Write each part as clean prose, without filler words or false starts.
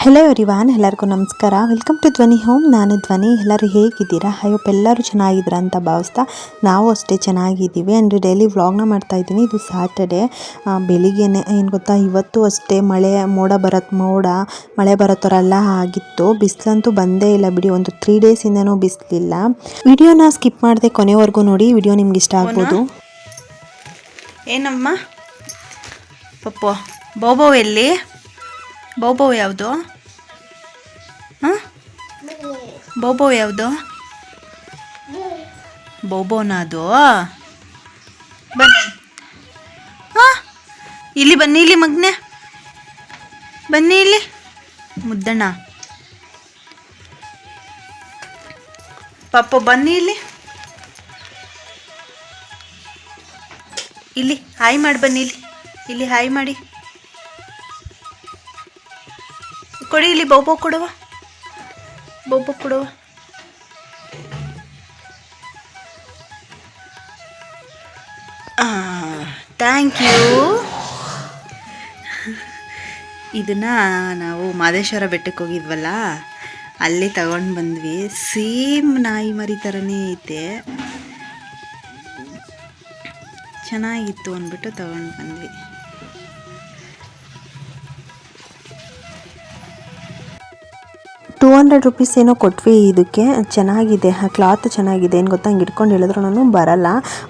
Hello everyone, ಎಲ್ಲರಿಗೂ ನಮಸ್ಕಾರ. Welcome to ಧ್ವನಿ ಹೋಮ್. ನಾನು ಧ್ವನಿ. ಎಲ್ಲರೂ ಹೇಗಿದ್ದೀರಾ? ಐ ಹೋಪ್ ಎಲ್ಲರೂ ಚೆನ್ನಾಗಿದ್ದೀರಾ ಅಂತ ಭಾವಿಸ್ತಾ ನಾವು ಅಷ್ಟೇ ಚೆನ್ನಾಗಿದ್ದೀವಿ. ಆ್ಯಂಡ್ ಡೈಲಿ ವ್ಲಾಗ್ನ ಮಾಡ್ತಾಯಿದ್ದೀನಿ. ಇದು ಸ್ಯಾಟರ್ಡೇ ಬೆಳಿಗ್ಗೆನೆ. ಏನು ಗೊತ್ತಾ, ಇವತ್ತು ಅಷ್ಟೇ ಮಳೆ ಬರೋ ಥರ ಎಲ್ಲ ಆಗಿತ್ತು. ಬಿಸಿಲಂತೂ ಬಂದೇ ಇಲ್ಲ ಬಿಡಿ. ಒಂದು 3 ಡೇಸಿಂದನೂ ಬಿಸಿಲಿಲ್ಲ. ವಿಡಿಯೋನ ಸ್ಕಿಪ್ ಮಾಡದೆ ಕೊನೆವರೆಗೂ ನೋಡಿ. ವಿಡಿಯೋ ನಿಮ್ಗೆ ಇಷ್ಟ ಆಗ್ಬೋದು. ಏನಮ್ಮ ಪಪ್ಪು ಬೋಬೋ ಎಲ್ಲಿ? ಬೋಬೋ ಯಾವುದು? ಹಾಂ, ಬೋಬೋ ಯಾವುದು? ಬೋಬೋನ ಅದು? ಬನ್ನಿ. ಹಾಂ, ಇಲ್ಲಿ ಬನ್ನಿ, ಇಲ್ಲಿ ಮಗ್ನೆ ಬನ್ನಿ, ಇಲ್ಲಿ ಮುದ್ದಣ್ಣ ಪಪ್ಪು ಬನ್ನಿ, ಇಲ್ಲಿ ಹಾಯ್ ಮಾಡಿ ಬನ್ನಿ. ಇಲ್ಲಿ ಹಾಯ್ ಮಾಡಿ ಕೊಡಿ. ಇಲ್ಲಿ ಬೋಬೋ ಕೊಡುವ, ಥ್ಯಾಂಕ್ ಯು. ಇದನ್ನು ನಾವು ಮಾದೇಶ್ವರ ಬೆಟ್ಟಕ್ಕೆ ಹೋಗಿದ್ವಲ್ಲ, ಅಲ್ಲಿ ತಗೊಂಡು ಬಂದ್ವಿ. ಸೇಮ್ ನಾಯಿ ಮರಿ ಥರನೇ ಐತೆ, ಚೆನ್ನಾಗಿತ್ತು ಅಂದ್ಬಿಟ್ಟು ತಗೊಂಡು ಬಂದ್ವಿ. ₹200 ಏನೋ ಕೊಟ್ವಿ. ಇದಕ್ಕೆ ಚೆನ್ನಾಗಿದೆ, ಕ್ಲಾತ್ ಚೆನ್ನಾಗಿದೆ. ಏನು ಗೊತ್ತಾ, ಹಂಗೆ ಇಟ್ಕೊಂಡು ಹೇಳಿದ್ರು ಬರಲ್ಲ.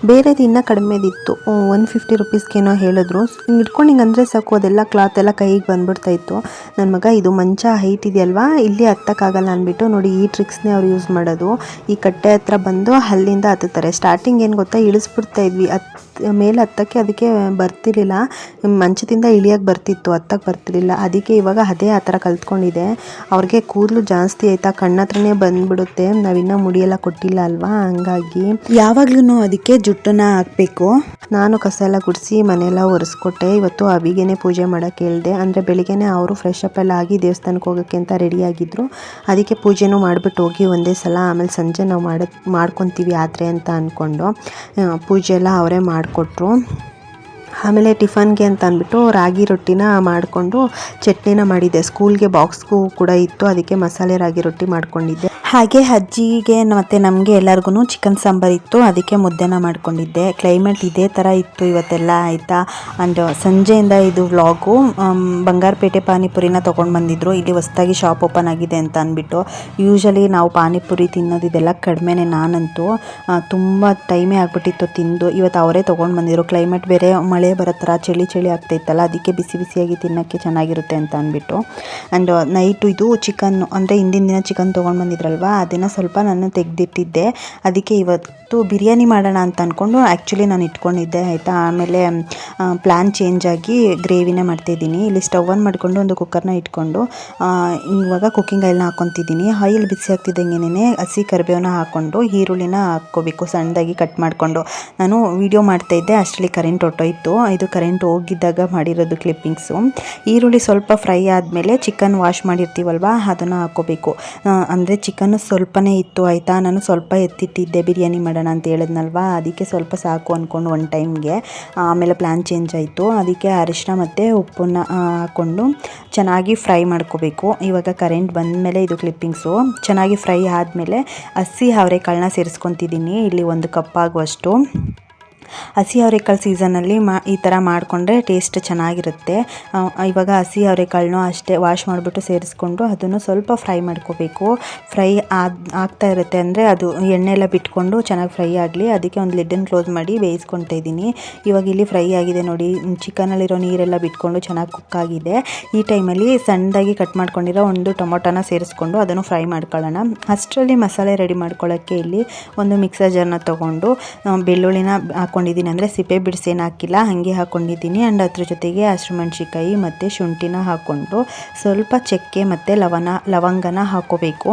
ಬೇರೆದು ಇನ್ನೂ ಕಡಿಮೆದಿತ್ತು, ₹150 ಹೇಳಿದ್ರು. ಹಿಂಗೆ ಇಟ್ಕೊಂಡು ಹಿಂಗೆ ಅಂದರೆ ಸಾಕು, ಅದೆಲ್ಲ ಕ್ಲಾತ್ ಎಲ್ಲ ಕೈಗೆ ಬಂದ್ಬಿಡ್ತಾಯಿತ್ತು. ನನ್ನ ಮಗ ಇದು ಮಂಚ ಹೈಟ್ ಇದೆಯಲ್ವಾ, ಇಲ್ಲಿ ಹತ್ತಕ್ಕಾಗಲ್ಲ ಅಂದ್ಬಿಟ್ಟು ನೋಡಿ ಈ ಟ್ರಿಕ್ಸ್ನೇ ಅವ್ರು ಯೂಸ್ ಮಾಡೋದು. ಈ ಕಟ್ಟೆ ಹತ್ರ ಬಂದು ಅಲ್ಲಿಂದ ಹತ್ತುತ್ತಾರೆ. ಸ್ಟಾರ್ಟಿಂಗ್ ಏನು ಗೊತ್ತಾ, ಇಳಿಸ್ಬಿಡ್ತಾ ಇದ್ವಿ. ಮೇಲೆ ಹತ್ತಕ್ಕೆ ಅದಕ್ಕೆ ಬರ್ತಿರ್ಲಿಲ್ಲ, ಮಂಚದಿಂದ ಇಳಿಯೋಕ್ಕೆ ಬರ್ತಿತ್ತು, ಹತ್ತಕ್ಕೆ ಬರ್ತಿರ್ಲಿಲ್ಲ. ಅದಕ್ಕೆ ಇವಾಗ ಅದೇ ಆ ಥರ ಕಲ್ತ್ಕೊಂಡಿದೆ. ಅವ್ರಿಗೆ ಕೂದಲು ಜಾಸ್ತಿ ಆಯ್ತಾ, ಕಣ್ಣತ್ರನೇ ಬಂದ್ಬಿಡುತ್ತೆ. ನಾವಿನ್ನೂ ಮುಡಿಯೆಲ್ಲ ಕೊಟ್ಟಿಲ್ಲ ಅಲ್ವಾ, ಹಂಗಾಗಿ ಯಾವಾಗ್ಲೂ ಅದಕ್ಕೆ ಜುಟ್ಟನ್ನ ಹಾಕಬೇಕು. ನಾನು ಕಸ ಎಲ್ಲ ಗುಡಿಸಿ ಮನೆಯೆಲ್ಲ ಒರೆಸ್ಕೊಟ್ಟೆ. ಇವತ್ತು ಅವಿಗೆನೆ ಪೂಜೆ ಮಾಡೋಕ್ಕೆ ಹೇಳಿದೆ. ಅಂದರೆ ಬೆಳಿಗ್ಗೆನೆ ಅವರು ಫ್ರೆಶ್ ಅಪ್ ಎಲ್ಲ ಆಗಿ ದೇವಸ್ಥಾನಕ್ಕೆ ಹೋಗೋಕ್ಕೆ ಅಂತ ರೆಡಿಯಾಗಿದ್ದರು. ಅದಕ್ಕೆ ಪೂಜೆನೂ ಮಾಡಿಬಿಟ್ಟು ಹೋಗಿ ಒಂದೇ ಸಲ. ಆಮೇಲೆ ಸಂಜೆ ನಾವು ಮಾಡ್ಕೊತೀವಿ ಯಾತ್ರೆ ಅಂತ ಅಂದ್ಕೊಂಡು ಪೂಜೆ ಎಲ್ಲ ಅವರೇ ಮಾಡಿಕೊಟ್ರು. ಆಮೇಲೆ ಟಿಫನ್ಗೆ ಅಂತ ಅಂದ್ಬಿಟ್ಟು ರಾಗಿ ರೊಟ್ಟಿನ ಮಾಡಿಕೊಂಡು ಚಟ್ನಿನ ಮಾಡಿದ್ದೆ. ಸ್ಕೂಲ್ಗೆ ಬಾಕ್ಸ್ಗೂ ಕೂಡ ಇತ್ತು, ಅದಕ್ಕೆ ಮಸಾಲೆ ರಾಗಿ ರೊಟ್ಟಿ ಮಾಡ್ಕೊಂಡಿದ್ದೆ. ಹಾಗೆ ಅಜ್ಜಿಗೆ ಮತ್ತು ನಮಗೆ ಎಲ್ಲರಿಗೂ ಚಿಕನ್ ಸಾಂಬಾರು ಇತ್ತು, ಅದಕ್ಕೆ ಮುದ್ದೆನ ಮಾಡ್ಕೊಂಡಿದ್ದೆ. ಕ್ಲೈಮೇಟ್ ಇದೇ ಥರ ಇತ್ತು ಇವತ್ತೆಲ್ಲ, ಆಯಿತಾ. ಆ್ಯಂಡ್ ಸಂಜೆಯಿಂದ ಇದು ವ್ಲಾಗು. ಬಂಗಾರಪೇಟೆ ಪಾನಿಪುರಿನ ತೊಗೊಂಡು ಬಂದಿದ್ರು. ಇಲ್ಲಿ ಹೊಸದಾಗಿ ಶಾಪ್ ಓಪನ್ ಆಗಿದೆ ಅಂತ ಅಂದ್ಬಿಟ್ಟು. ಯೂಶಲಿ ನಾವು ಪಾನಿಪುರಿ ತಿನ್ನೋದು ಇದೆಲ್ಲ ಕಡಿಮೆನೇ. ನಾನಂತೂ ತುಂಬ ಟೈಮೇ ಆಗಿಬಿಟ್ಟಿತ್ತು ತಿಂದು. ಇವತ್ತು ಅವರೇ ತೊಗೊಂಡು ಬಂದಿದ್ರು. ಕ್ಲೈಮೇಟ್ ಬೇರೆ ಮಳೆ ಬರೋ ಥರ ಚಳಿ ಆಗ್ತಾಯಿತ್ತಲ್ಲ, ಅದಕ್ಕೆ ಬಿಸಿ ಬಿಸಿಯಾಗಿ ತಿನ್ನೋಕ್ಕೆ ಚೆನ್ನಾಗಿರುತ್ತೆ ಅಂತ ಅಂದ್ಬಿಟ್ಟು. ಆ್ಯಂಡ್ ನೈಟು ಇದು ಚಿಕನ್ನು, ಅಂದರೆ ಹಿಂದಿನ ದಿನ ಚಿಕನ್ ತೊಗೊಂಡು ಬಂದಿದ್ರಲ್ವ, ಅದನ್ನು ಸ್ವಲ್ಪ ನಾನು ತೆಗೆದಿಟ್ಟಿದ್ದೆ. ಅದಕ್ಕೆ ಇವತ್ತು ಬಿರಿಯಾನಿ ಮಾಡೋಣ ಅಂತ ಅಂದ್ಕೊಂಡು ಆ್ಯಕ್ಚುಲಿ ನಾನು ಇಟ್ಕೊಂಡಿದ್ದೆ, ಆಯಿತಾ. ಆಮೇಲೆ ಪ್ಲ್ಯಾನ್ ಚೇಂಜ್ ಆಗಿ ಗ್ರೇವಿನೇ ಮಾಡ್ತಾಯಿದ್ದೀನಿ. ಇಲ್ಲಿ ಸ್ಟವ್ ಆನ್ ಮಾಡಿಕೊಂಡು ಒಂದು ಕುಕ್ಕರ್ನ ಇಟ್ಕೊಂಡು ಇವಾಗ ಕುಕ್ಕಿಂಗ್ ಆಯಿಲ್ನ ಹಾಕ್ಕೊತಿದ್ದೀನಿ. ಆಯಿಲ್ ಬಿಸಿ ಆಗ್ತಿದ್ದಂಗೆನೇ ಹಸಿ ಕರಿಬೇವನ್ನ ಹಾಕ್ಕೊಂಡು ಈರುಳ್ಳಿನ ಹಾಕ್ಕೋಬೇಕು, ಸಣ್ಣದಾಗಿ ಕಟ್ ಮಾಡಿಕೊಂಡು. ನಾನು ವೀಡಿಯೋ ಮಾಡ್ತಾಯಿದ್ದೆ, ಅಷ್ಟರಲ್ಲಿ ಕರೆಂಟ್ ಹೊಟ್ಟೋಯ್ತು. ಇದು ಕರೆಂಟ್ ಹೋಗಿದ್ದಾಗ ಮಾಡಿರೋದು ಕ್ಲಿಪ್ಪಿಂಗ್ಸು. ಈರುಳ್ಳಿ ಸ್ವಲ್ಪ ಫ್ರೈ ಆದಮೇಲೆ ಚಿಕನ್ ವಾಶ್ ಮಾಡಿರ್ತೀವಲ್ವ, ಅದನ್ನು ಹಾಕ್ಕೋಬೇಕು. ಅಂದರೆ ಚಿಕನ್ನು ಸ್ವಲ್ಪನೇ ಇತ್ತು, ಆಯಿತಾ. ನಾನು ಸ್ವಲ್ಪ ಎತ್ತಿಟ್ಟಿದ್ದೆ ಬಿರಿಯಾನಿ ಮಾಡೋಣ ಅಂತ ಹೇಳಿದ್ನಲ್ವ, ಅದಕ್ಕೆ ಸ್ವಲ್ಪ ಸಾಕು ಅಂದ್ಕೊಂಡು ಒನ್ ಟೈಮ್ಗೆ. ಆಮೇಲೆ ಪ್ಲ್ಯಾನ್ ಚೇಂಜ್ ಆಯಿತು. ಅದಕ್ಕೆ ಅರಿಶಿನ ಮತ್ತು ಉಪ್ಪನ್ನು ಹಾಕ್ಕೊಂಡು ಚೆನ್ನಾಗಿ ಫ್ರೈ ಮಾಡ್ಕೋಬೇಕು. ಇವಾಗ ಕರೆಂಟ್ ಬಂದಮೇಲೆ ಇದು ಕ್ಲಿಪ್ಪಿಂಗ್ಸು ಚೆನ್ನಾಗಿ ಫ್ರೈ ಆದಮೇಲೆ ಹಸಿ ಅವರೆಕಾಳನ್ನ ಸೇರಿಸ್ಕೊತಿದ್ದೀನಿ. ಇಲ್ಲಿ 1 ಕಪ್ ಆಗುವಷ್ಟು. ಹಸಿ ಅವರೆಕಾಳು ಸೀಸನಲ್ಲಿ ಈ ಥರ ಮಾಡಿಕೊಂಡ್ರೆ ಟೇಸ್ಟ್ ಚೆನ್ನಾಗಿರುತ್ತೆ. ಇವಾಗ ಹಸಿ ಅವರೆಕಾಳನ್ನೂ ಅಷ್ಟೇ ವಾಶ್ ಮಾಡಿಬಿಟ್ಟು ಸೇರಿಸ್ಕೊಂಡು ಅದನ್ನು ಸ್ವಲ್ಪ ಫ್ರೈ ಮಾಡ್ಕೋಬೇಕು. ಫ್ರೈ ಆಗ್ತಾ ಇರುತ್ತೆ, ಅಂದರೆ ಅದು ಎಣ್ಣೆ ಎಲ್ಲ ಬಿಟ್ಕೊಂಡು ಚೆನ್ನಾಗಿ ಫ್ರೈ ಆಗಲಿ. ಅದಕ್ಕೆ ಒಂದು ಲಿಡ್ಡನ್ನು ಕ್ಲೋಸ್ ಮಾಡಿ ಬೇಯಿಸ್ಕೊತಾ ಇದ್ದೀನಿ. ಇವಾಗ ಇಲ್ಲಿ ಫ್ರೈ ಆಗಿದೆ ನೋಡಿ, ಚಿಕನಲ್ಲಿರೋ ನೀರೆಲ್ಲ ಬಿಟ್ಕೊಂಡು ಚೆನ್ನಾಗಿ ಕುಕ್ ಆಗಿದೆ. ಈ ಟೈಮಲ್ಲಿ ಸಣ್ಣದಾಗಿ ಕಟ್ ಮಾಡ್ಕೊಂಡಿರೋ ಒಂದು ಟೊಮೊಟೊನ ಸೇರಿಸ್ಕೊಂಡು ಅದನ್ನು ಫ್ರೈ ಮಾಡ್ಕೊಳ್ಳೋಣ. ಅಷ್ಟರಲ್ಲಿ ಮಸಾಲೆ ರೆಡಿ ಮಾಡ್ಕೊಳ್ಳೋಕ್ಕೆ ಇಲ್ಲಿ ಒಂದು ಮಿಕ್ಸರ್ ಜಾರ್ನ ತೊಗೊಂಡು ಬೆಳ್ಳುಳ್ಳಿನ ಹಾಕ್ಕೊಂಡಿದ್ದೀನಿ. ಅಂದರೆ ಸಿಪ್ಪೆ ಬಿಡಿಸೇನು ಹಾಕಿಲ್ಲ, ಹಾಗೆ ಹಾಕ್ಕೊಂಡಿದ್ದೀನಿ. ಆ್ಯಂಡ್ ಅದ್ರ ಜೊತೆಗೆ ಹಸಿಮೆಣ್ಸಿಕಾಯಿ ಮತ್ತು ಶುಂಠಿನ ಹಾಕ್ಕೊಂಡು ಸ್ವಲ್ಪ ಚಕ್ಕೆ ಮತ್ತು ಲವಂಗನ ಹಾಕ್ಕೋಬೇಕು.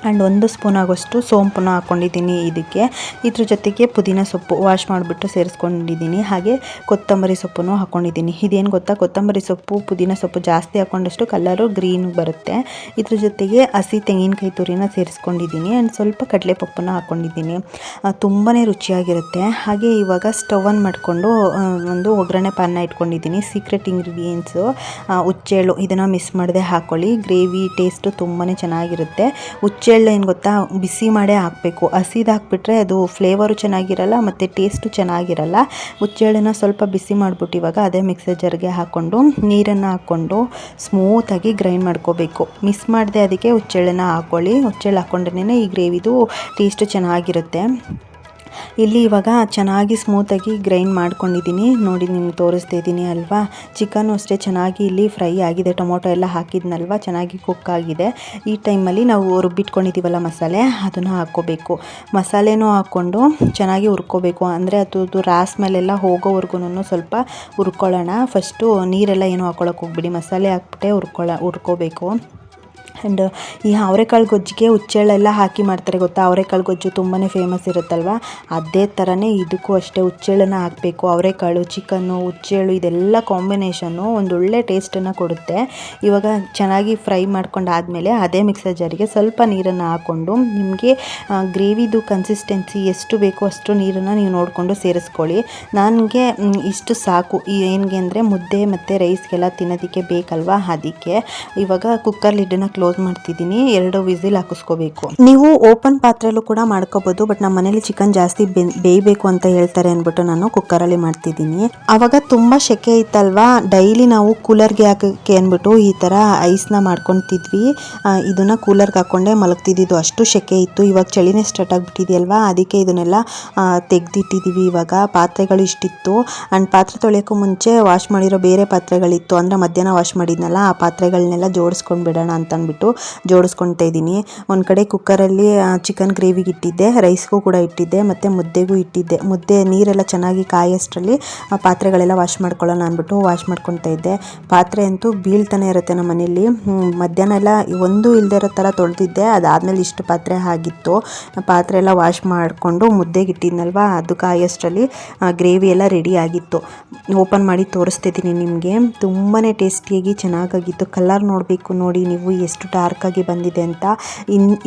ಆ್ಯಂಡ್ 1 ಸ್ಪೂನ್ ಆಗೋಷ್ಟು ಸೋಂಪನ್ನು ಹಾಕ್ಕೊಂಡಿದ್ದೀನಿ ಇದಕ್ಕೆ. ಇದ್ರ ಜೊತೆಗೆ ಪುದೀನ ಸೊಪ್ಪು ವಾಶ್ ಮಾಡಿಬಿಟ್ಟು ಸೇರಿಸ್ಕೊಂಡಿದ್ದೀನಿ. ಹಾಗೆ ಕೊತ್ತಂಬರಿ ಸೊಪ್ಪನ್ನು ಹಾಕ್ಕೊಂಡಿದ್ದೀನಿ. ಇದೇನು ಗೊತ್ತಾ, ಕೊತ್ತಂಬರಿ ಸೊಪ್ಪು ಪುದೀನ ಸೊಪ್ಪು ಜಾಸ್ತಿ ಹಾಕ್ಕೊಂಡಷ್ಟು ಕಲರು ಗ್ರೀನ್ ಬರುತ್ತೆ. ಇದ್ರ ಜೊತೆಗೆ ಹಸಿ ತೆಂಗಿನಕಾಯಿ ತುರಿನ ಸೇರಿಸ್ಕೊಂಡಿದ್ದೀನಿ ಆ್ಯಂಡ್ ಸ್ವಲ್ಪ ಕಡಲೆಪಪ್ಪನ್ನು ಹಾಕ್ಕೊಂಡಿದ್ದೀನಿ. ತುಂಬಾ ರುಚಿಯಾಗಿರುತ್ತೆ. ಹಾಗೆ ಇವಾಗ ಸ್ಟವ್ ಆನ್ ಮಾಡಿಕೊಂಡು ಒಂದು ಒಗ್ಗರಣೆ ಪ್ಯಾನ್ನ ಇಟ್ಕೊಂಡಿದ್ದೀನಿ. ಸೀಕ್ರೆಟ್ ಇಂಗ್ರೀಡಿಯೆಂಟ್ಸು ಹುಚ್ಚೆಳ್ಳು, ಇದನ್ನು ಮಿಸ್ ಮಾಡದೆ ಹಾಕ್ಕೊಳ್ಳಿ. ಗ್ರೇವಿ ಟೇಸ್ಟು ತುಂಬಾ ಚೆನ್ನಾಗಿರುತ್ತೆ. ಹುಚ್ಚೆಳ್ಳು ಏನು ಗೊತ್ತಾ, ಬಿಸಿ ಮಾಡೇ ಹಾಕಬೇಕು. ಹಸಿದು ಹಾಕ್ಬಿಟ್ರೆ ಅದು ಫ್ಲೇವರು ಚೆನ್ನಾಗಿರಲ್ಲ ಮತ್ತು ಟೇಸ್ಟು ಚೆನ್ನಾಗಿರಲ್ಲ. ಹುಚ್ಚೆಳ್ಳನ್ನು ಸ್ವಲ್ಪ ಬಿಸಿ ಮಾಡಿಬಿಟ್ಟು ಇವಾಗ ಅದೇ ಮಿಕ್ಸರ್ ಜಾರ್ಗೆ ಹಾಕ್ಕೊಂಡು ನೀರನ್ನು ಹಾಕ್ಕೊಂಡು ಸ್ಮೂತಾಗಿ ಗ್ರೈಂಡ್ ಮಾಡ್ಕೋಬೇಕು. ಮಿಸ್ ಮಾಡದೆ ಅದಕ್ಕೆ ಹುಚ್ಚೆಳ್ಳನ್ನು ಹಾಕ್ಕೊಳ್ಳಿ. ಹುಚ್ಚೆಳ್ಳು ಹಾಕ್ಕೊಂಡ್ರೇ ಈ ಗ್ರೇವಿದು ಟೇಸ್ಟು ಚೆನ್ನಾಗಿರುತ್ತೆ. ಇಲ್ಲಿ ಇವಾಗ ಚೆನ್ನಾಗಿ ಸ್ಮೂತಾಗಿ ಗ್ರೈಂಡ್ ಮಾಡ್ಕೊಂಡಿದ್ದೀನಿ. ನೋಡಿ ನಿಮ್ಗೆ ತೋರಿಸ್ತಾ ಇದ್ದೀನಿ ಅಲ್ವಾ. ಚಿಕನ್ನು ಅಷ್ಟೇ ಚೆನ್ನಾಗಿ ಇಲ್ಲಿ ಫ್ರೈ ಆಗಿದೆ. ಟೊಮೊಟೊ ಎಲ್ಲ ಹಾಕಿದ್ನಲ್ವ, ಚೆನ್ನಾಗಿ ಕುಕ್ ಆಗಿದೆ. ಈ ಟೈಮಲ್ಲಿ ನಾವು ರುಬ್ಬಿಟ್ಕೊಂಡಿದ್ದೀವಲ್ಲ ಮಸಾಲೆ, ಅದನ್ನು ಹಾಕ್ಕೋಬೇಕು. ಮಸಾಲೆನೂ ಹಾಕ್ಕೊಂಡು ಚೆನ್ನಾಗಿ ಹುರ್ಕೋಬೇಕು. ಅಂದರೆ ಅದು ರಾಸ್ ಮೇಲೆಲ್ಲ ಹೋಗೋವರೆಗೂ ಸ್ವಲ್ಪ ಹುರ್ಕೊಳ್ಳೋಣ. ಫಸ್ಟು ನೀರೆಲ್ಲ ಏನೂ ಹಾಕ್ಕೊಳಕ್ಕೆ ಹೋಗ್ಬಿಡಿ, ಮಸಾಲೆ ಹಾಕ್ಬಿಟ್ಟೆ ಹುರ್ಕೋಬೇಕು. ಆ್ಯಂಡ್ ಈ ಅವರೆಕಾಳು ಗೊಜ್ಜಿಗೆ ಹುಚ್ಚೆಳ್ಳೆಲ್ಲ ಹಾಕಿ ಮಾಡ್ತಾರೆ ಗೊತ್ತಾ. ಅವರೆಕಾಳು ಗೊಜ್ಜು ತುಂಬಾ ಫೇಮಸ್ ಇರುತ್ತಲ್ವ, ಅದೇ ಥರನೇ ಇದಕ್ಕೂ ಅಷ್ಟೇ ಹುಚ್ಚೆಳ್ಳನ್ನು ಹಾಕಬೇಕು. ಅವರೆಕಾಳು, ಚಿಕನ್ನು, ಹುಚ್ಚೆಳ್ಳು ಇದೆಲ್ಲ ಕಾಂಬಿನೇಷನ್ನು ಒಂದೊಳ್ಳೆ ಟೇಸ್ಟನ್ನು ಕೊಡುತ್ತೆ. ಇವಾಗ ಚೆನ್ನಾಗಿ ಫ್ರೈ ಮಾಡ್ಕೊಂಡಾದಮೇಲೆ ಅದೇ ಮಿಕ್ಸರ್ ಜಾರಿಗೆ ಸ್ವಲ್ಪ ನೀರನ್ನು ಹಾಕ್ಕೊಂಡು ನಿಮಗೆ ಗ್ರೇವಿದು ಕನ್ಸಿಸ್ಟೆನ್ಸಿ ಎಷ್ಟು ಬೇಕೋ ಅಷ್ಟು ನೀರನ್ನು ನೀವು ನೋಡಿಕೊಂಡು ಸೇರಿಸ್ಕೊಳ್ಳಿ. ನನಗೆ ಇಷ್ಟು ಸಾಕು. ಏನಿಗೆ ಅಂದರೆ ಮುದ್ದೆ ಮತ್ತು ರೈಸ್ಗೆಲ್ಲ ತಿನ್ನೋದಕ್ಕೆ ಬೇಕಲ್ವ, ಅದಕ್ಕೆ ಇವಾಗ ಕುಕ್ಕರ್ ಲಿಡ್ಡನ್ನು ಕ್ಲೋಸ್ ಮಾಡ್ತಿದ್ದೀನಿ. 2 ವಿಸಿಲ್ ಹಾಕಿಸ್ಕೋಬೇಕು. ನೀವು ಓಪನ್ ಪಾತ್ರೆಯಲ್ಲೂ ಕೂಡ ಮಾಡ್ಕೋಬಹುದು, ಬಟ್ ನಮ್ಮ ಮನೇಲಿ ಚಿಕನ್ ಜಾಸ್ತಿ ಬೇಯಬೇಕು ಅಂತ ಹೇಳ್ತಾರೆ ಅಂದ್ಬಿಟ್ಟು ನಾನು ಕುಕ್ಕರಲ್ಲಿ ಮಾಡ್ತಿದ್ದೀನಿ. ಅವಾಗ ತುಂಬಾ ಸೆಕೆ ಇತ್ತಲ್ವಾ, ಡೈಲಿ ನಾವು ಕೂಲರ್ಗೆ ಹಾಕಕ್ಕೆ ಅಂದ್ಬಿಟ್ಟು ಈ ತರ ಐಸ್ನ ಮಾಡ್ಕೊತಿದ್ವಿ. ಇದನ್ನ ಕೂಲರ್ಗೆ ಹಾಕೊಂಡೆ ಮಲಗ್ತಿದ್ದು, ಅಷ್ಟು ಸೆಕೆ ಇತ್ತು. ಇವಾಗ ಚಳಿನೇ ಸ್ಟಾರ್ಟ್ ಆಗಿಬಿಟ್ಟಿದೆಯಲ್ವಾ, ಅದಕ್ಕೆ ಇದನ್ನೆಲ್ಲ ತೆಗ್ದಿಟ್ಟಿದ್ದೀವಿ. ಇವಾಗ ಪಾತ್ರೆಗಳು ಇಷ್ಟಿತ್ತು. ಆ್ಯಂಡ್ ಪಾತ್ರೆ ತೊಳೆಯೋಕ್ಕೂ ಮುಂಚೆ ವಾಶ್ ಮಾಡಿರೋ ಬೇರೆ ಪಾತ್ರೆಗಳಿತ್ತು, ಅಂದರೆ ಮಧ್ಯಾಹ್ನ ವಾಶ್ ಮಾಡಿದ್ನಲ್ಲ, ಆ ಪಾತ್ರೆಗಳನ್ನೆಲ್ಲ ಜೋಡಿಸ್ಕೊಂಡು ಬಿಡೋಣ ಅಂತ ಅಂದ್ಬಿಟ್ಟು ಜೋಡಿಸ್ಕೊಳ್ತಾ ಇದ್ದೀನಿ. ಒಂದು ಕಡೆ ಕುಕ್ಕರಲ್ಲಿ ಚಿಕನ್ ಗ್ರೇವಿಗೆ ಇಟ್ಟಿದ್ದೆ, ರೈಸ್ಗೂ ಕೂಡ ಇಟ್ಟಿದ್ದೆ ಮತ್ತು ಮುದ್ದೆಗೂ ಇಟ್ಟಿದ್ದೆ. ಮುದ್ದೆ ನೀರೆಲ್ಲ ಚೆನ್ನಾಗಿ ಕಾಯೋಷ್ಟರಲ್ಲಿ ಪಾತ್ರೆಗಳೆಲ್ಲ ವಾಶ್ ಮಾಡ್ಕೊಳ್ಳೋಣ ಅಂದ್ಬಿಟ್ಟು ವಾಶ್ ಮಾಡ್ಕೊತಾ ಇದ್ದೆ. ಪಾತ್ರೆ ಅಂತೂ ಬೀಳ್ತಾನೆ ಇರುತ್ತೆ ನಮ್ಮ ಮನೇಲಿ. ಮಧ್ಯಾಹ್ನ ಎಲ್ಲ ಒಂದು ಇಲ್ಲದೆ ಇರೋ ಥರ ತೊಳೆದಿದ್ದೆ, ಅದಾದಮೇಲೆ ಇಷ್ಟು ಪಾತ್ರೆ ಆಗಿತ್ತು. ಪಾತ್ರೆ ಎಲ್ಲ ವಾಶ್ ಮಾಡಿಕೊಂಡು ಮುದ್ದೆಗೆ ಇಟ್ಟಿದ್ನಲ್ವ, ಅದು ಕಾಯೋಷ್ಟರಲ್ಲಿ ಗ್ರೇವಿ ಎಲ್ಲ ರೆಡಿ ಆಗಿತ್ತು. ಓಪನ್ ಮಾಡಿ ತೋರಿಸ್ತಿದ್ದೀನಿ ನಿಮಗೆ. ತುಂಬಾ ಟೇಸ್ಟಿಯಾಗಿ ಚೆನ್ನಾಗಾಗಿತ್ತು. ಕಲರ್ ನೋಡಬೇಕು ನೋಡಿ ನೀವು, ಎಷ್ಟು ಡಾರ್ಕಾಗಿ ಬಂದಿದೆ ಅಂತ.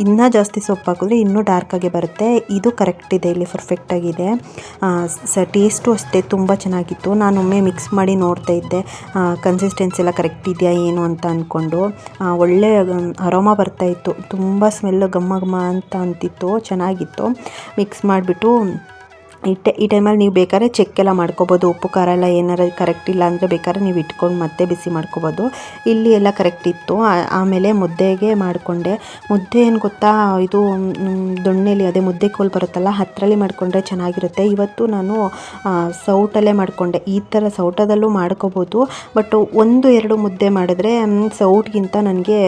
ಇನ್ನೂ ಜಾಸ್ತಿ ಸೊಪ್ಪು ಹಾಕಿದ್ರೆ ಇನ್ನೂ ಡಾರ್ಕಾಗಿ ಬರುತ್ತೆ. ಇದು ಕರೆಕ್ಟ್ ಇದೆ, ಇಲ್ಲಿ ಪರ್ಫೆಕ್ಟ್ ಆಗಿದೆ. ಟೇಸ್ಟು ಅಷ್ಟೇ ತುಂಬ ಚೆನ್ನಾಗಿತ್ತು. ನಾನೊಮ್ಮೆ ಮಿಕ್ಸ್ ಮಾಡಿ ನೋಡ್ತಾ ಇದ್ದೆ, ಕನ್ಸಿಸ್ಟೆನ್ಸಿ ಎಲ್ಲ ಕರೆಕ್ಟ್ ಇದೆಯಾ ಏನು ಅಂತ ಅಂದ್ಕೊಂಡು. ಒಳ್ಳೆ ಅರೋಮಾ ಬರ್ತಾಯಿತ್ತು, ತುಂಬ ಸ್ಮೆಲ್ಲು ಘಮ ಘಮ ಅಂತ ಅಂತಿತ್ತು, ಚೆನ್ನಾಗಿತ್ತು. ಮಿಕ್ಸ್ ಮಾಡಿಬಿಟ್ಟು ಈ ಟೈಮಲ್ಲಿ ನೀವು ಬೇಕಾದ್ರೆ ಚೆಕ್ ಎಲ್ಲ ಮಾಡ್ಕೋಬೋದು. ಉಪ್ಪು ಖಾರ ಎಲ್ಲ ಏನಾರು ಕರೆಕ್ಟ್ ಇಲ್ಲ ಅಂದರೆ ಬೇಕಾದ್ರೆ ನೀವು ಇಟ್ಕೊಂಡು ಮತ್ತೆ ಬಿಸಿ ಮಾಡ್ಕೋಬೋದು. ಇಲ್ಲಿ ಎಲ್ಲ ಕರೆಕ್ಟ್ ಇತ್ತು. ಆಮೇಲೆ ಮುದ್ದೆಗೆ ಮಾಡಿಕೊಂಡೆ. ಮುದ್ದೆ ಏನು ಗೊತ್ತಾ, ಇದು ದೊಣ್ಣೆಲಿ ಅದೇ ಮುದ್ದೆ ಕೋಲು ಬರುತ್ತಲ್ಲ, ಹತ್ತರಲ್ಲಿ ಮಾಡಿಕೊಂಡ್ರೆ ಚೆನ್ನಾಗಿರುತ್ತೆ. ಇವತ್ತು ನಾನು ಸೌಟಲ್ಲೇ ಮಾಡಿಕೊಂಡೆ. ಈ ಥರ ಸೌಟದಲ್ಲೂ ಮಾಡ್ಕೋಬೋದು, ಬಟ್ 1-2 ಮುದ್ದೆ ಮಾಡಿದ್ರೆ ಸೌಟ್ಗಿಂತ ನನಗೆ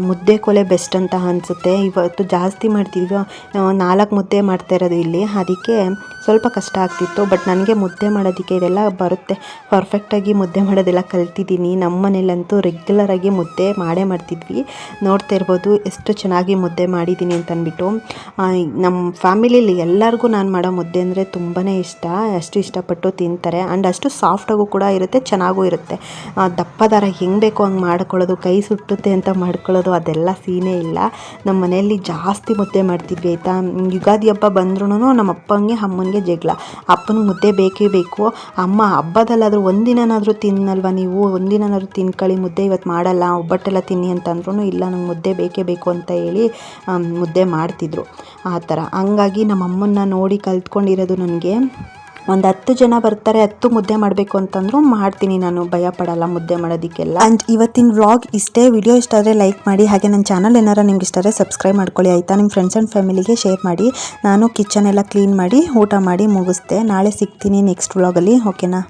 ಮುದ್ದೆ ಕೋಲೆ ಬೆಸ್ಟ್ ಅಂತ ಅನಿಸುತ್ತೆ. ಇವತ್ತು ಜಾಸ್ತಿ ಮಾಡ್ತಿದ್ವಿ, 4 ಮುದ್ದೆ ಮಾಡ್ತಾ ಇರೋದು ಇಲ್ಲಿ, ಅದಕ್ಕೆ ಸ್ವಲ್ಪ ಕಷ್ಟ ಆಗ್ತಿತ್ತು. ಬಟ್ ನನಗೆ ಮುದ್ದೆ ಮಾಡೋದಕ್ಕೆ ಇದೆಲ್ಲ ಬರುತ್ತೆ, ಪರ್ಫೆಕ್ಟಾಗಿ ಮುದ್ದೆ ಮಾಡೋದೆಲ್ಲ ಕಲ್ತಿದ್ದೀನಿ. ನಮ್ಮ ಮನೇಲಂತೂ ರೆಗ್ಯುಲರಾಗಿ ಮುದ್ದೆ ಮಾಡೇ ಮಾಡ್ತಿದ್ವಿ. ನೋಡ್ತಾ ಇರ್ಬೋದು ಎಷ್ಟು ಚೆನ್ನಾಗಿ ಮುದ್ದೆ ಮಾಡಿದ್ದೀನಿ ಅಂತ ಅಂದ್ಬಿಟ್ಟು. ನಮ್ಮ ಫ್ಯಾಮಿಲಿಯಲ್ಲಿ ಎಲ್ಲರಿಗೂ ನಾನು ಮಾಡೋ ಮುದ್ದೆ ಅಂದರೆ ತುಂಬಾ ಇಷ್ಟ, ಅಷ್ಟು ಇಷ್ಟಪಟ್ಟು ತಿಂತಾರೆ. ಆ್ಯಂಡ್ ಅಷ್ಟು ಸಾಫ್ಟಾಗೂ ಕೂಡ ಇರುತ್ತೆ, ಚೆನ್ನಾಗೂ ಇರುತ್ತೆ. ದಪ್ಪ ದಾರ ಹೆಂಗೆ ಬೇಕೋ ಹಂಗೆ ಮಾಡ್ಕೊಳ್ಳೋದು, ಕೈ ಸುಟ್ಟುತ್ತೆ ಅಂತ ಮಾಡ್ಕೊಳ್ಳೋದು ಅದೆಲ್ಲ ಸೀನೇ ಇಲ್ಲ. ನಮ್ಮ ಮನೆಯಲ್ಲಿ ಜಾಸ್ತಿ ಮುದ್ದೆ ಮಾಡ್ತಿದ್ವಿ ಆಯಿತಾ. ಯುಗಾದಿ ಹಬ್ಬ ಬಂದ್ರೂ ನಮ್ಮ ಅಪ್ಪಂಗೆ ಅಮ್ಮನಿಗೆ ಜಗಳ. ಅಪ್ಪನಿಗೆ ಮುದ್ದೆ ಬೇಕೇ ಬೇಕು. ಅಮ್ಮ ಹಬ್ಬದಲ್ಲಾದರೂ ಒಂದಿನಾದರೂ ತಿನ್ನಲ್ವ ನೀವು, ಒಂದಿನಾದರೂ ತಿನ್ಕೊಳ್ಳಿ, ಮುದ್ದೆ ಇವತ್ತು ಮಾಡಲ್ಲ, ಒಬ್ಬಟ್ಟೆಲ್ಲ ತಿನ್ನಿ ಅಂತಂದ್ರೂ ಇಲ್ಲ ನಂಗೆ ಮುದ್ದೆ ಬೇಕೇ ಬೇಕು ಅಂತ ಹೇಳಿ ಮುದ್ದೆ ಮಾಡ್ತಿದ್ರು. ಆ ಥರ ಹಂಗಾಗಿ ನಮ್ಮ ಅಮ್ಮನ್ನ ನೋಡಿ ಕಲ್ತ್ಕೊಂಡಿರೋದು ನನಗೆ. ಒಂದು 10 ಜನ ಬರ್ತಾರೆ, 10 ಮುದ್ದೆ ಮಾಡಬೇಕು ಅಂತಂದ್ರೂ ಮಾಡ್ತೀನಿ ನಾನು, ಭಯ ಪಡಲ್ಲ ಮುದ್ದೆ ಮಾಡೋದಕ್ಕೆಲ್ಲ. ಆ್ಯಂಡ್ ಇವತ್ತಿನ ವ್ಲಾಗ್ ಇಷ್ಟೇ. ವಿಡಿಯೋ ಇಷ್ಟ ಆದರೆ ಲೈಕ್ ಮಾಡಿ, ಹಾಗೆ ನನ್ನ ಚಾನಲ್ ಏನಾರು ನಿಮ್ಗೆ ಇಷ್ಟ ಆದರೆ ಸಬ್ಸ್ಕ್ರೈಬ್ ಮಾಡ್ಕೊಳ್ಳಿ ಆಯಿತಾ. ನಿಮ್ಮ ಫ್ರೆಂಡ್ಸ್ ಆ್ಯಂಡ್ ಫ್ಯಾಮಿಲಿಗೆ ಶೇರ್ ಮಾಡಿ. ನಾನು ಕಿಚನ್ ಎಲ್ಲ ಕ್ಲೀನ್ ಮಾಡಿ ಊಟ ಮಾಡಿ ಮುಗಿಸ್ದೆ. ನಾಳೆ ಸಿಗ್ತೀನಿ ನೆಕ್ಸ್ಟ್ ವ್ಲಾಗಲ್ಲಿ, ಓಕೆನಾ.